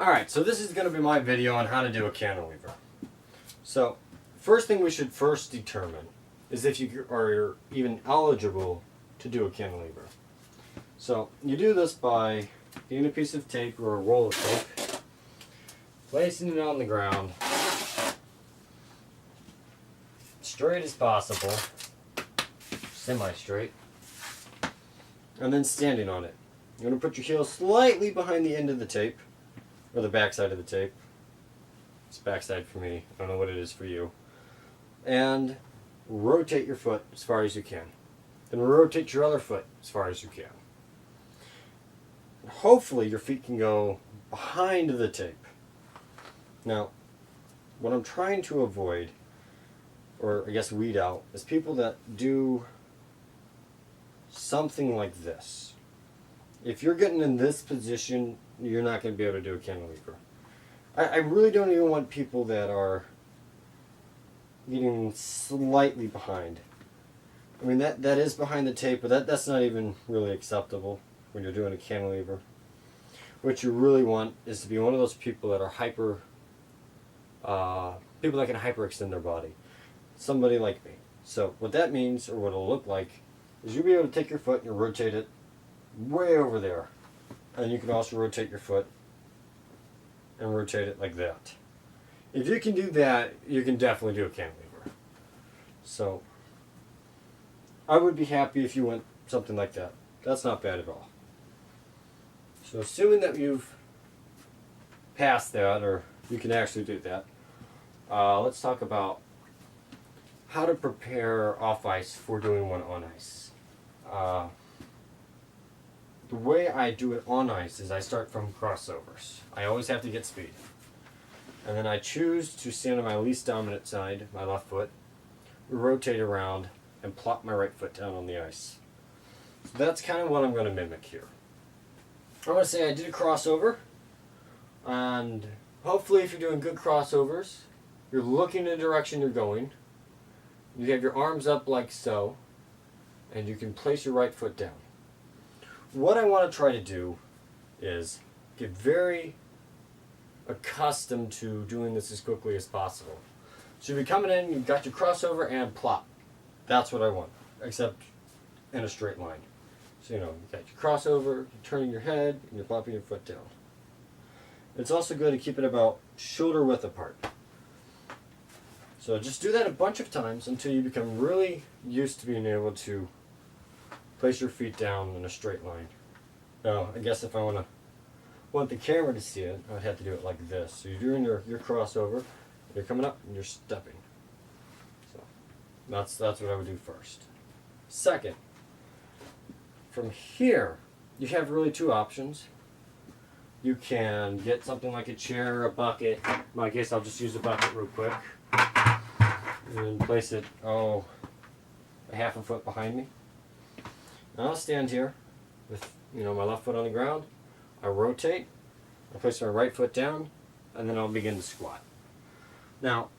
Alright, so this is going to be my video on how to do a cantilever. So, first thing we should first determine is if you are even eligible to do a cantilever. So, you do this by getting a piece of tape or a roll of tape, placing it on the ground, straight as possible, semi-straight, and then standing on it. You're going to put your heel slightly behind the end of the tape, or the back side of the tape. It's backside for me. I don't know what it is for you. And rotate your foot as far as you can. Then rotate your other foot as far as you can. Hopefully your feet can go behind the tape. Now, what I'm trying to avoid, or I guess weed out, is people that do something like this. If you're getting in this position, you're not going to be able to do a cantilever. I really don't even want people that are getting slightly behind. I mean, that is behind the tape, but that's not even really acceptable when you're doing a cantilever. What you really want is to be one of those people that are people that can hyperextend their body. Somebody like me. So what that means, or what it'll look like, is you'll be able to take your foot and you'll rotate it way over there. And you can also rotate your foot and rotate it like that. If you can do that, you can definitely do a cantilever. So I would be happy if you went something like that. That's not bad at all. So assuming that you've passed that, or you can actually do that, let's talk about how to prepare off ice for doing one on ice. The way I do it on ice is I start from crossovers. I always have to get speed. And then I choose to stand on my least dominant side, my left foot, rotate around, and plop my right foot down on the ice. So that's kind of what I'm going to mimic here. I'm going to say I did a crossover, and hopefully if you're doing good crossovers, you're looking in the direction you're going, you have your arms up like so, and you can place your right foot down. What I want to try to do is get very accustomed to doing this as quickly as possible. So you're coming in, you've got your crossover and plop. That's what I want, except in a straight line. So you've got your crossover, you're turning your head, and you're plopping your foot down. It's also good to keep it about shoulder width apart. So just do that a bunch of times until you become really used to being able to place your feet down in a straight line. Now, I guess if I want the camera to see it, I'd have to do it like this. So you're doing your crossover, you're coming up, and you're stepping. So that's what I would do first. Second, from here, you have really two options. You can get something like a chair, a bucket. In my case, I'll just use a bucket real quick. And place it, a half a foot behind me. Now I'll stand here with my left foot on the ground. I rotate, I place my right foot down, and then I'll begin to squat. Now,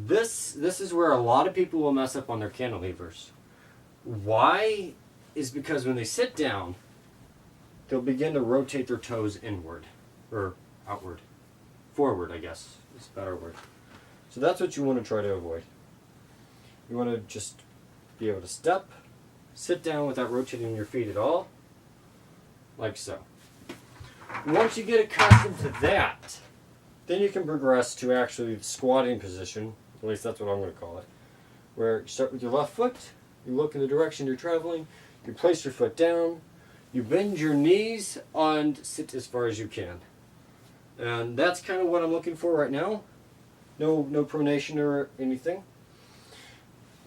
this is where a lot of people will mess up on their cantilevers. Why? Is because when they sit down, they'll begin to rotate their toes inward, or outward. Forward, I guess, is a better word. So that's what you want to try to avoid. You want to just be able to step, sit down without rotating your feet at all, like so. Once you get accustomed to that, then you can progress to actually the squatting position, at least that's what I'm going to call it, where you start with your left foot, you look in the direction you're traveling, you place your foot down, you bend your knees, and sit as far as you can. And that's kind of what I'm looking for right now. No pronation or anything.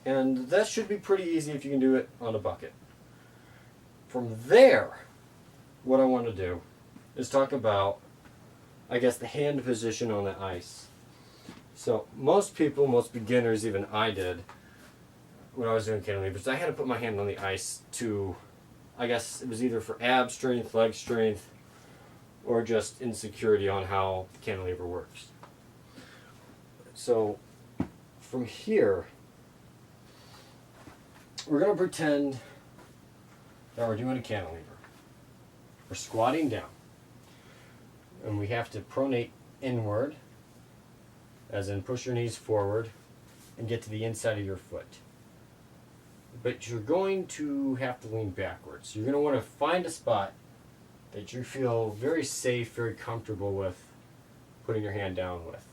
And that should be pretty easy if you can do it on a bucket. From there, what I want to do is talk about, I guess, the hand position on the ice. So most people, most beginners, even I did, when I was doing cantilevers, I had to put my hand on the ice to, I guess it was either for ab strength, leg strength, or just insecurity on how the cantilever works. So from here, we're going to pretend that we're doing a cantilever. We're squatting down. and we have to pronate inward, as in push your knees forward and get to the inside of your foot. But you're going to have to lean backwards. You're going to want to find a spot that you feel very safe, very comfortable with putting your hand down with.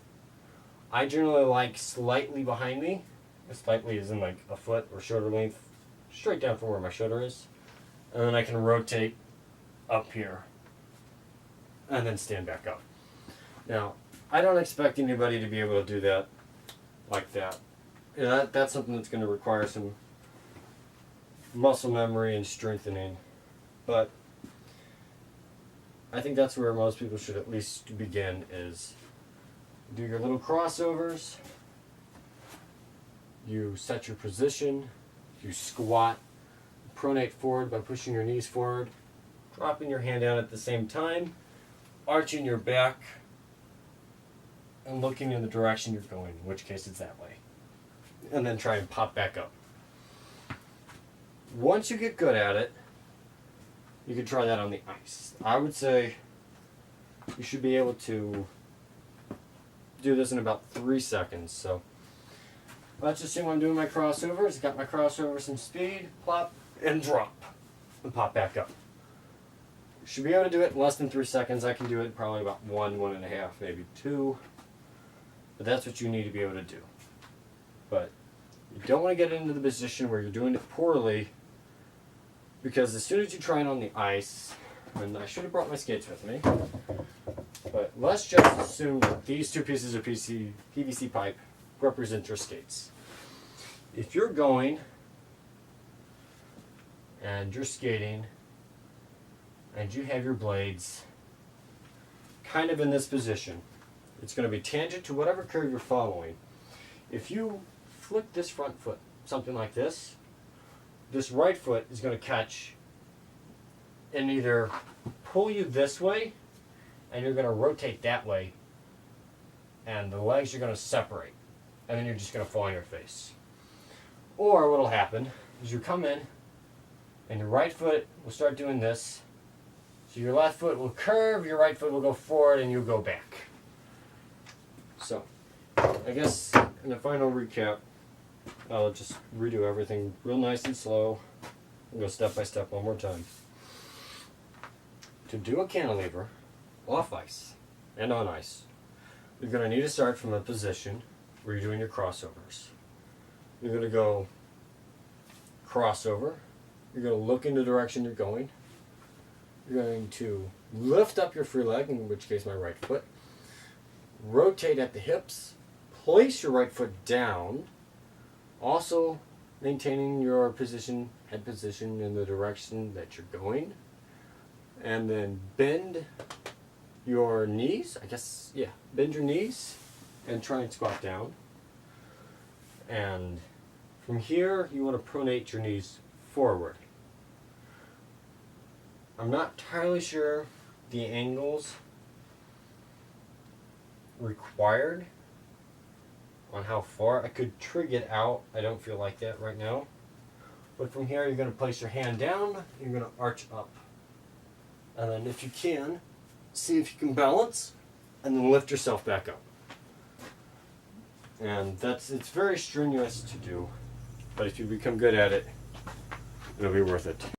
I generally like slightly behind me. Slightly is in like a foot or shoulder length, straight down from where my shoulder is. And then I can rotate up here and then stand back up. Now, I don't expect anybody to be able to do that like that. That's something that's going to require some muscle memory and strengthening. But I think that's where most people should at least begin, is do your little crossovers. You set your position, you squat, pronate forward by pushing your knees forward, dropping your hand down at the same time, arching your back, and looking in the direction you're going, in which case it's that way. And then try and pop back up. Once you get good at it, you can try that on the ice. I would say you should be able to do this in about 3 seconds. So let's assume I'm doing my crossovers. Got my crossovers, some speed, plop, and drop, and pop back up. You should be able to do it in less than 3 seconds. I can do it probably about 1.5, maybe 2. But that's what you need to be able to do. But you don't want to get into the position where you're doing it poorly, because as soon as you try it on the ice, and I should have brought my skates with me, but let's just assume that these two pieces of PVC pipe represent your skates. If you're going and you're skating and you have your blades kind of in this position, it's going to be tangent to whatever curve you're following. If you flick this front foot, something like this right foot is going to catch and either pull you this way, and you're going to rotate that way, and the legs are going to separate, and then you're just going to fall on your face. Or what will happen is you come in, and your right foot will start doing this, so your left foot will curve, your right foot will go forward, and you'll go back. So, I guess in the final recap, I'll just redo everything real nice and slow. We'll go step by step one more time. To do a cantilever off ice and on ice, you're going to need to start from a position where you're doing your crossovers. You're going to go crossover. You're going to look in the direction you're going. You're going to lift up your free leg, in which case my right foot. Rotate at the hips. Place your right foot down. Also maintaining your position, head position in the direction that you're going. And then bend your knees, bend your knees and try and squat down. And from here, you want to pronate your knees forward. I'm not entirely sure the angles required on how far. I could trig it out. I don't feel like that right now. But from here, you're going to place your hand down. You're going to arch up. And then if you can, see if you can balance, and then lift yourself back up. And it's very strenuous to do, but if you become good at it, it'll be worth it.